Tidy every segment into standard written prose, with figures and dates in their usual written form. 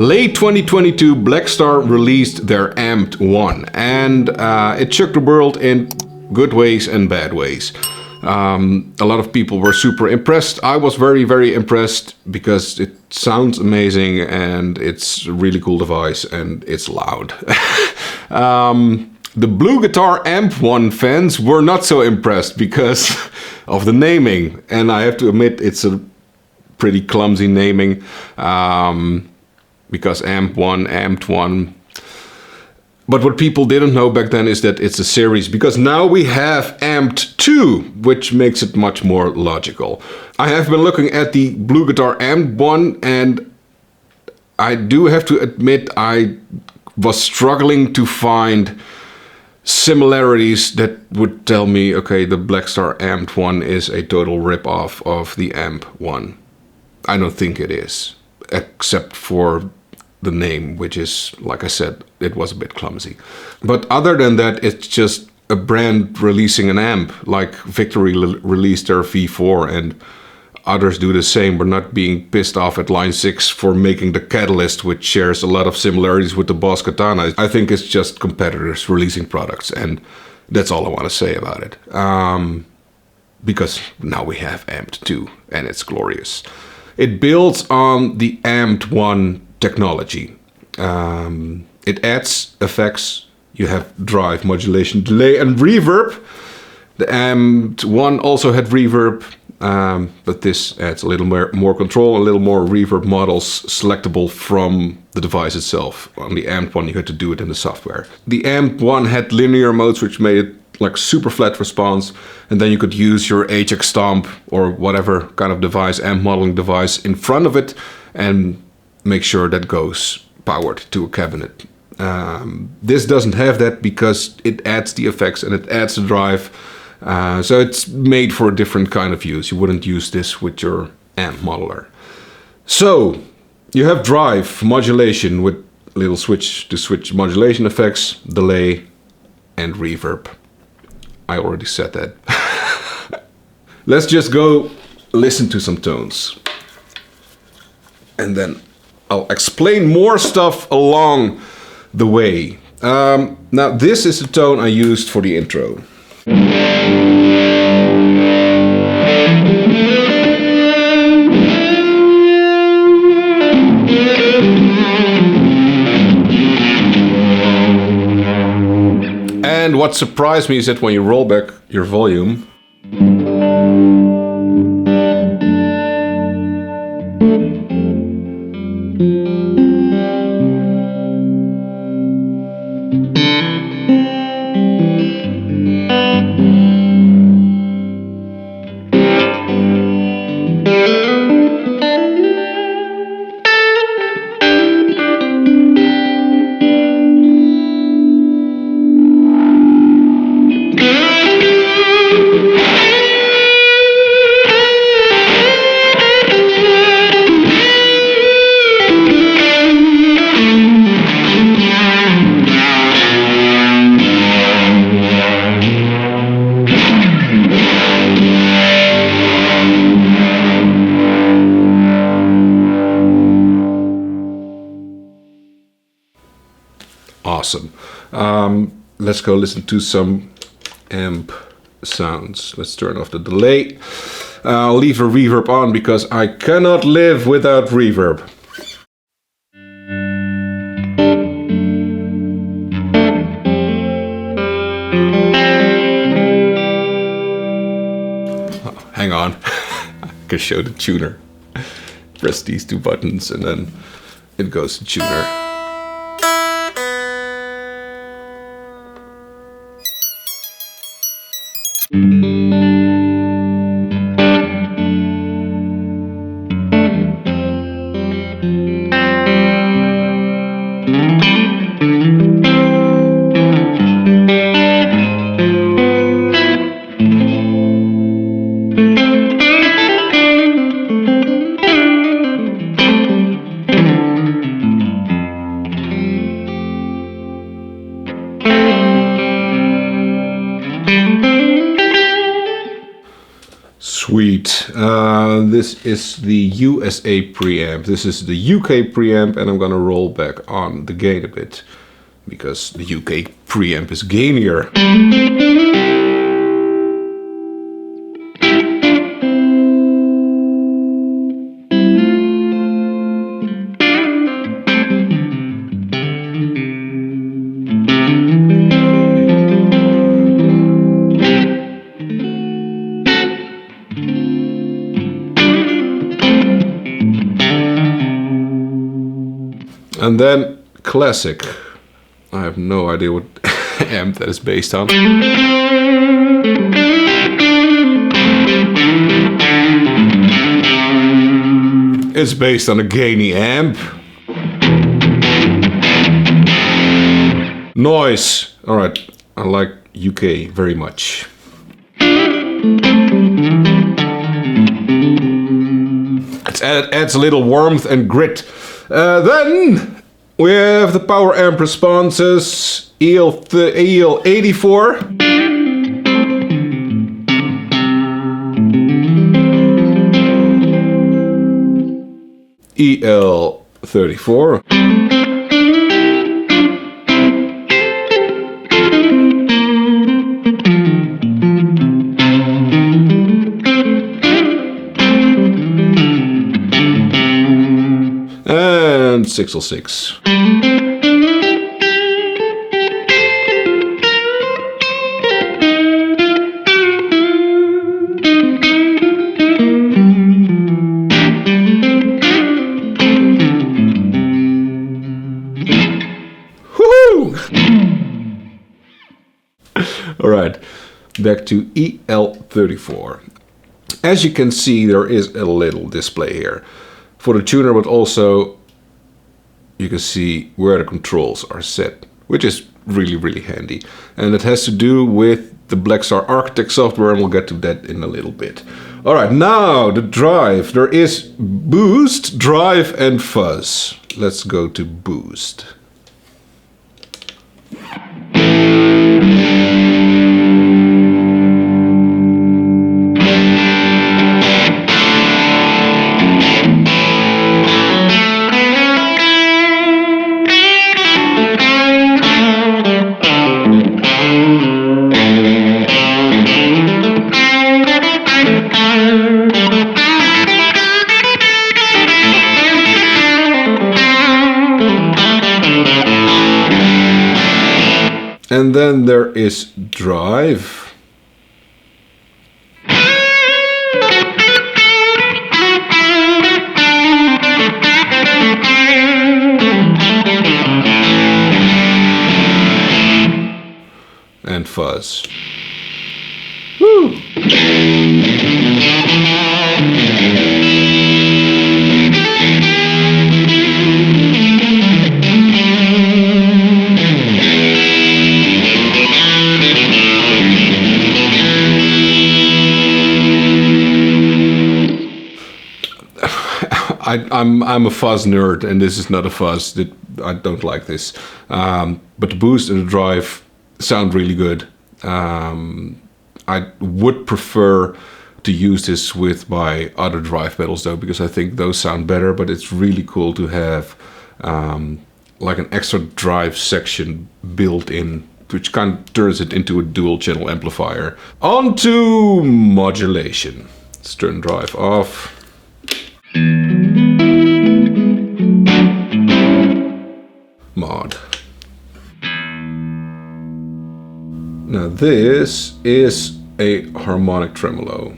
Late 2022, Blackstar released their AMPED 1, and it shook the world in good ways and bad ways. A lot of people were super impressed. I was very, very impressed because it sounds amazing and it's a really cool device and it's loud. The Blue Guitar AMP1 fans were not so impressed because of the naming, and I have to admit it's a pretty clumsy naming. Because AMP1, AMPed1. But what people didn't know back then is that it's a series, because now we have AMPed2, which makes it much more logical. I have been looking at the Blue Guitar AMP1, and I do have to admit I was struggling to find similarities that would tell me, okay, the Blackstar AMPed1 is a total rip-off of the AMP1. I don't think it is, except for the name, which is, like I said, it was a bit clumsy. But other than that, it's just a brand releasing an amp, like Victory released their V4 and others do the same. We're not being pissed off at Line 6 for making the Catalyst, which shares a lot of similarities with the Boss Katana. I think it's just competitors releasing products, and that's all I want to say about it. Because now we have AMPed2, and it's glorious. It builds on the AMPed1 technology. It adds effects. You have drive, modulation, delay, and reverb. The AMPed1 also had reverb, but this adds a little more control, a little more reverb models selectable from the device itself. On the AMPed1, you had to do it in the software. The AMPed1 had linear modes, which made it like super flat response, and then you could use your HX Stomp or whatever kind of device, amp modeling device, in front of it and make sure that goes powered to a cabinet. This doesn't have that because it adds the effects and it adds the drive, so it's made for a different kind of use. You wouldn't use this with your amp modeler. So you have drive, modulation with a little switch to switch modulation effects, delay, and reverb. I already said that. Let's just go listen to some tones. And then I'll explain more stuff along the way. Now this is the tone I used for the intro. And what surprised me is that when you roll back your volume, awesome. Let's go listen to some amp sounds. Let's turn off the delay. I'll leave a reverb on because I cannot live without reverb. Oh, hang on. I can show the tuner. Press these two buttons and then it goes to tuner. Sweet. This is the USA preamp. This is the UK preamp, and I'm gonna roll back on the gain a bit because the UK preamp is gainier. And then classic. I have no idea what amp that is based on. It's based on a gainy amp. Noise. Alright, I like UK very much. It adds a little warmth and grit. Then we have the power amp responses, EL84, EL34, and 606. All right, back to EL34. As you can see, there is a little display here for the tuner, but also you can see where the controls are set, which is really handy. And it has to do with the Blackstar Architect software, and we'll get to that in a little bit. All right, now the drive. There is boost, drive, and fuzz. Let's go to boost. And then there is drive. And fuzz. Woo! I'm a fuzz nerd, and this is not a fuzz. I don't like this. But the boost and the drive sound really good. I would prefer to use this with my other drive pedals though, because I think those sound better, but it's really cool to have like an extra drive section built in, which kind of turns it into a dual channel amplifier. On to modulation. Let's turn drive off. Mod. Now this is a harmonic tremolo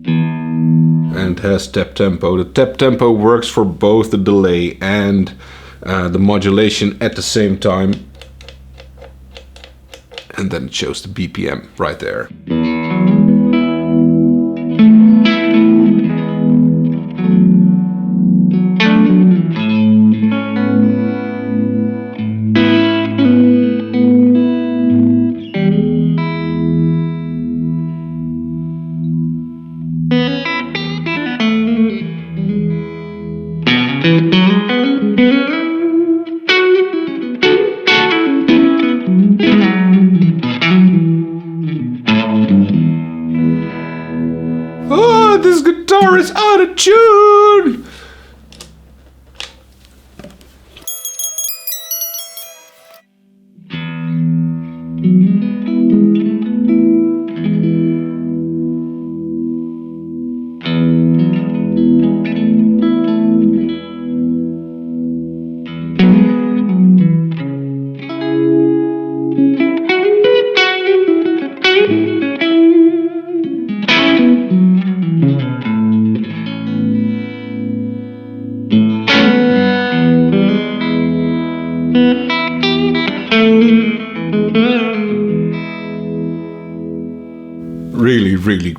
and has tap tempo. The tap tempo works for both the delay and the modulation at the same time, and then it shows the BPM right there. guitar is out of tune!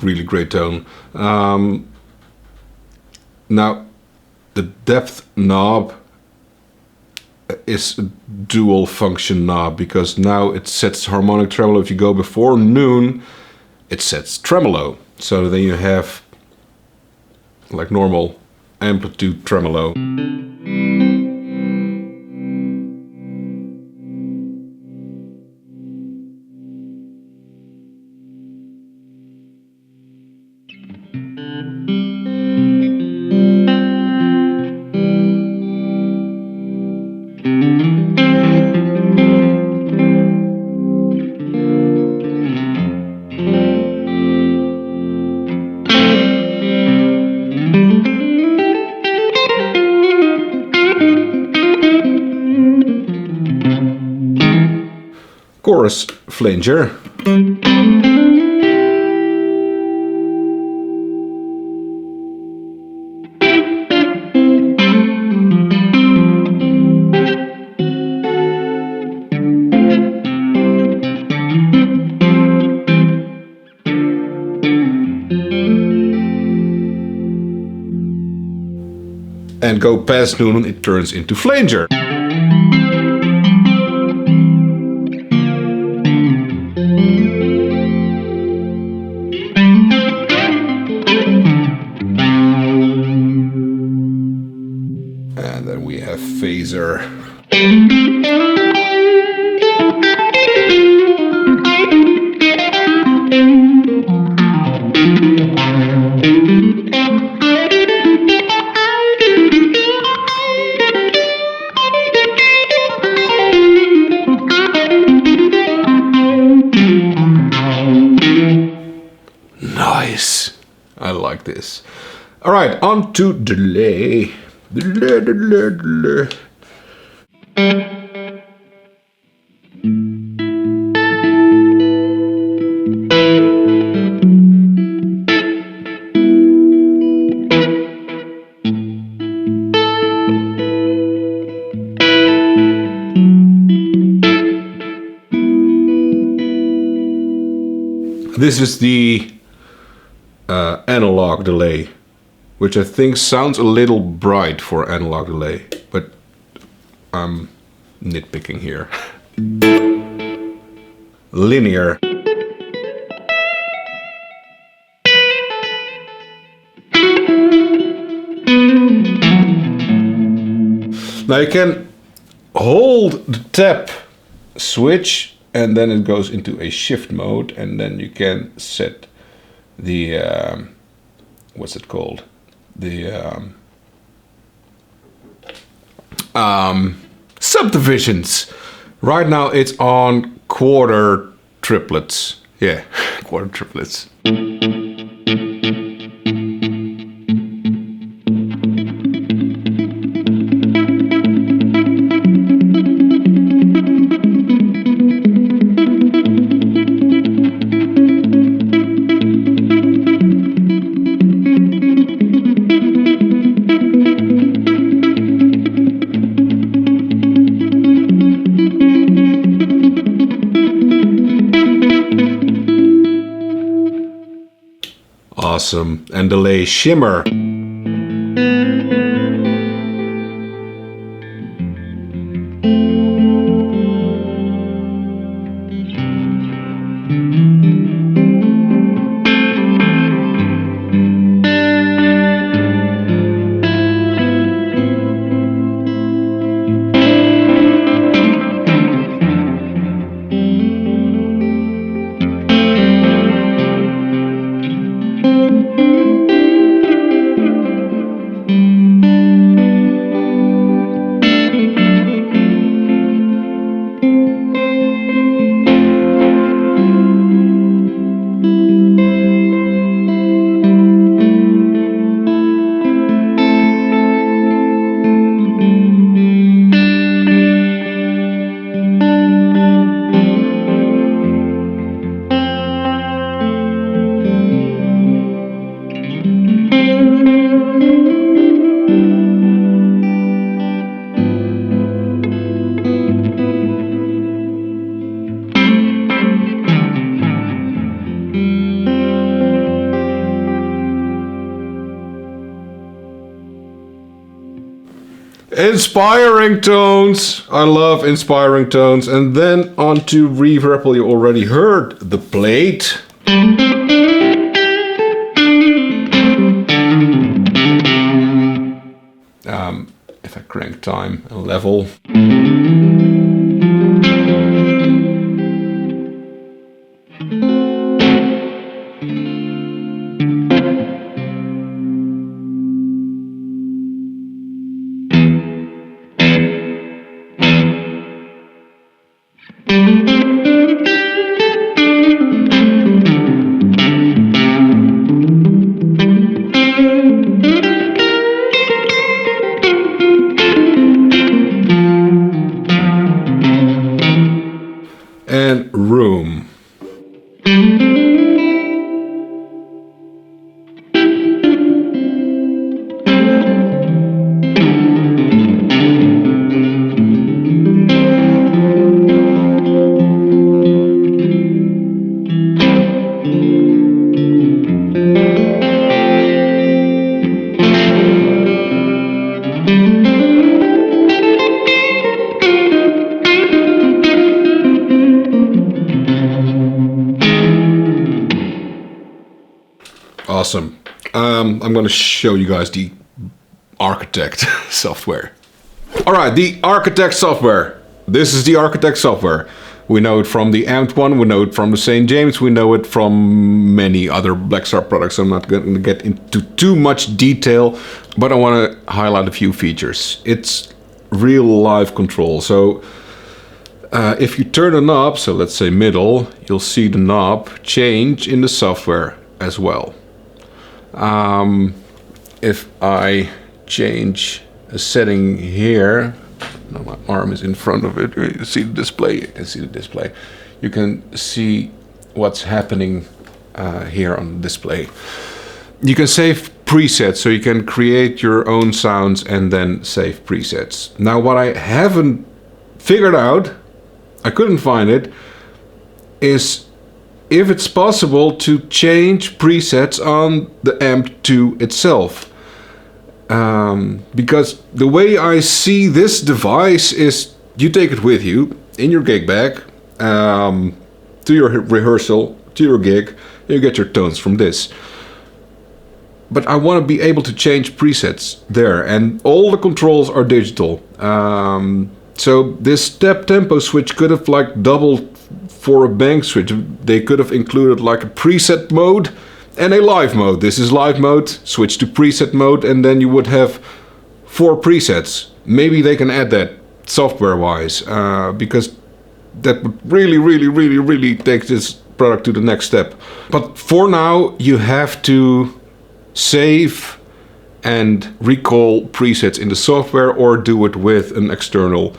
Really great tone. Now, the depth knob is a dual function knob because now it sets harmonic tremolo. If you go before noon, it sets tremolo. So then you have like normal amplitude tremolo. Chorus flanger. And go past noon, it turns into flanger. And then we have phaser. Nice. I like this. All right, on to delay. Delay. This is the analog delay, which I think sounds a little bright for analog delay, but I'm nitpicking here. Linear. Now you can hold the tap switch and then it goes into a shift mode, and then you can set the what's it called? The subdivisions. Right now it's on quarter triplets. Yeah, quarter triplets. Awesome. And delay shimmer. Inspiring tones. I love inspiring tones. And then on to reverb. Well, you already heard the plate. If I crank time and level. And room. Awesome. I'm going to show you guys the Architect software. All right, the Architect software. This is the Architect software. We know it from the AMPED one, we know it from the St. James, we know it from many other Blackstar products. I'm not going to get into too much detail, but I want to highlight a few features. It's real live control. So if you turn a knob, so let's say middle, you'll see the knob change in the software as well. If I change a setting here, now my arm is in front of it, you see the display, you can see the display. You can see what's happening here on the display. You can save presets, so you can create your own sounds and then save presets. Now what I haven't figured out, I couldn't find it, is if it's possible to change presets on the AMP2 itself. Because the way I see this device is you take it with you in your gig bag to your rehearsal, to your gig, and you get your tones from this. But I want to be able to change presets there, and all the controls are digital. So this step tempo switch could have like doubled for a bank switch. They could have included like a preset mode and a live mode. This is live mode, switch to preset mode, and then you would have 4 presets. Maybe they can add that software wise, because that would really take this product to the next step. But for now, you have to save and recall presets in the software or do it with an external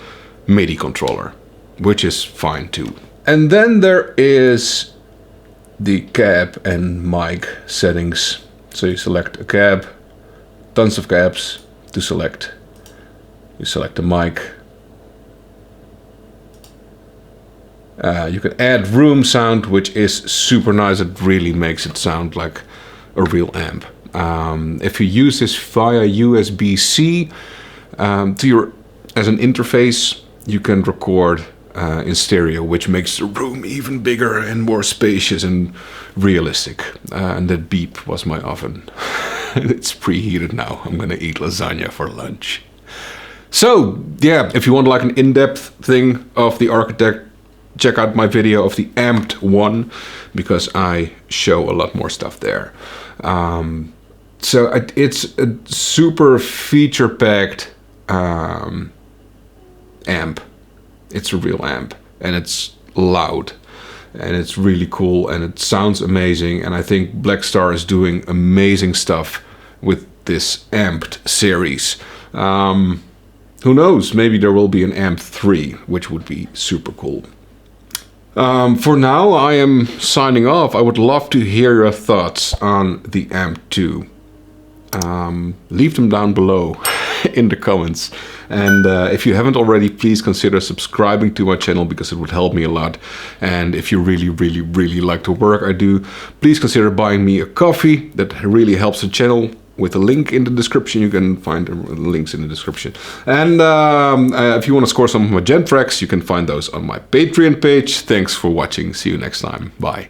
MIDI controller, which is fine too. And then there is the cab and mic settings. So you select a cab, tons of cabs to select. You select the mic. You can add room sound, which is super nice. It really makes it sound like a real amp. If you use this via USB-C as an interface, you can record in stereo, which makes the room even bigger and more spacious and realistic. And that beep was my oven. It's preheated now. I'm gonna eat lasagna for lunch. So yeah, if you want like an in-depth thing of the Architect, check out my video of the AMPED one, because I show a lot more stuff there. So it's a super feature-packed amp. It's a real amp, and it's loud, and it's really cool, and it sounds amazing. And I think Blackstar is doing amazing stuff with this AMPED series. Who knows? Maybe there will be an AMP 3, which would be super cool. For now, I am signing off. I would love to hear your thoughts on the AMP 2. Leave them down below in the comments. And if you haven't already, please consider subscribing to my channel, because it would help me a lot. And if you really like the work I do, please consider buying me a coffee. That really helps the channel with a link in the description. You can find the links in the description. And if you want to score some of my Gen tracks, you can find those on my Patreon page. Thanks for watching. See you next time. Bye.